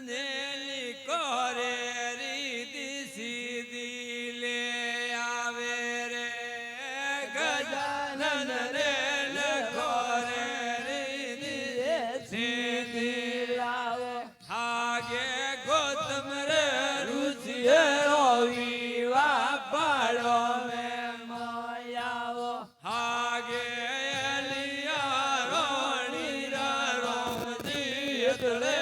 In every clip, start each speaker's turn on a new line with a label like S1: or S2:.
S1: નેલી કરે રીદી સીધી લે આવે રે ગજાનન રે કરે રીદી સીધી લાવો હાગે ગોતમ રે રુચિએ વિવા પાડો મે માયાવો હાગે એલિયા રોણી રોમજી એટલે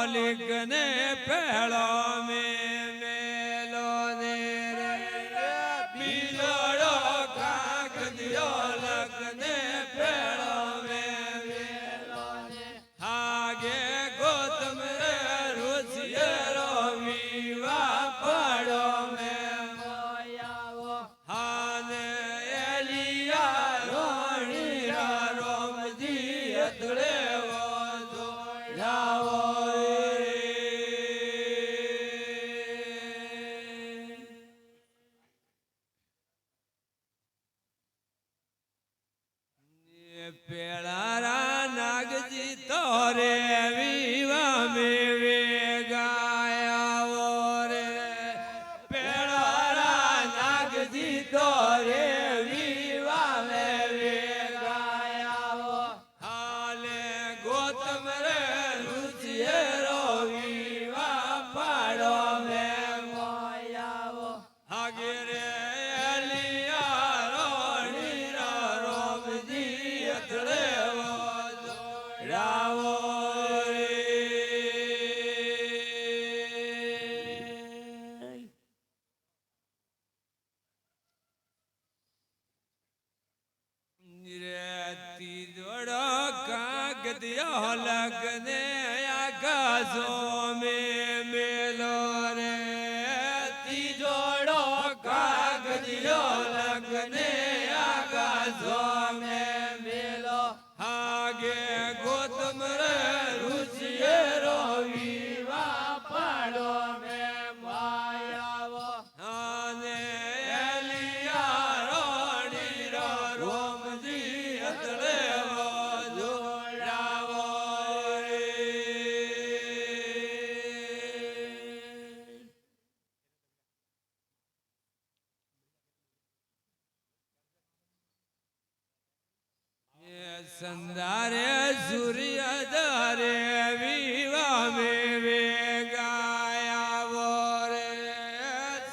S1: लिखने पहला में मेलो ने बिलोड़ो काक दियो लगने पहला में मेलो ने आगे गौतम रे रुचिए रो विवा पड़ो में मोयावो हाने एलिया रोणी रोम जी अतड़े वो जोड़ावो पेड़ारा नागजी तोरे विवा में वे गाया वो रे पेड़ारा नागजी तोरे विवा में वे गाया वो हाले गौतम रे रुचिए रो विवा पाड़ो में मोया वो आगे रे एलिया रोणी रोम जी लगने आकाशों में मेलो रे तिजोड़ो कागजियो लगने आकाशों में मेलो आगे गौतम रे रुचिए रो विवा पाड़ो में मायावो आने एलिया रोणी रोम जी अतड़े संदारे सूर्य दारे विवा में वे गाया वो रे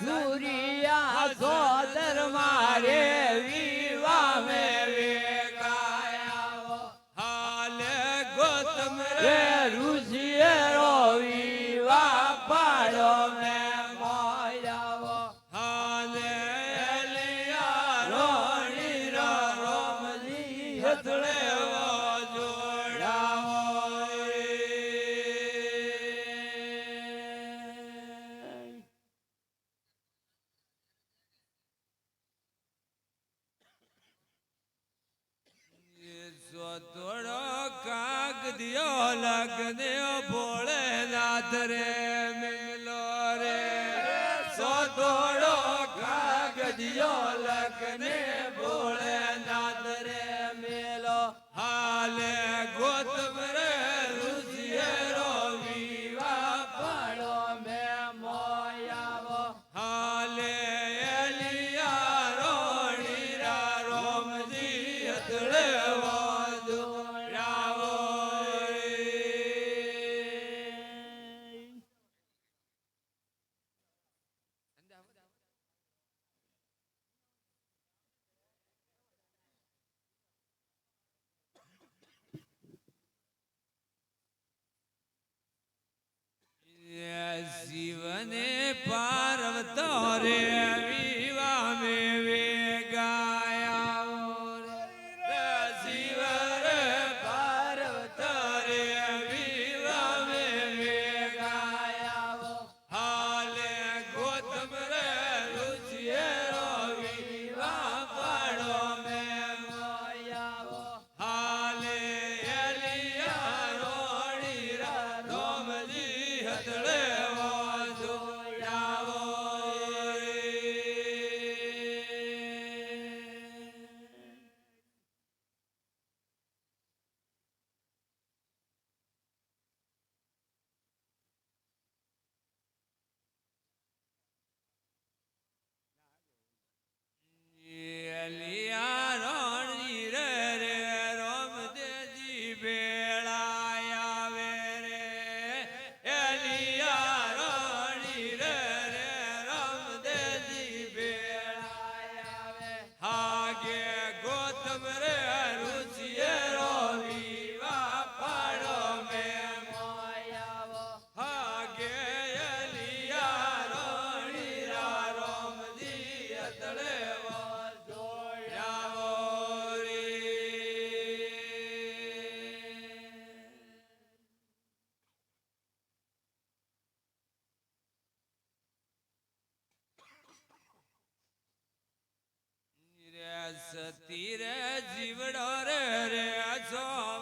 S1: सूर्या सोदर मारे विवा में वे गाया वो हाले गौतम रे रुचिए रो विवा पाड़ो में मोया वो हाले एलिया रोणी रोम जी हथड़े थोड़ो काग दियो लगने भोलेनाथ रे मिलो रे सो थोड़ो काग दियो लगने भोलेनाथ रे मिलो हाले गौतम रे रुचिए रो विवा पाड़ो में मोयावो हाले एलिया रोणी रोम जी अतड़े સતી રે જીવડો રે રે છો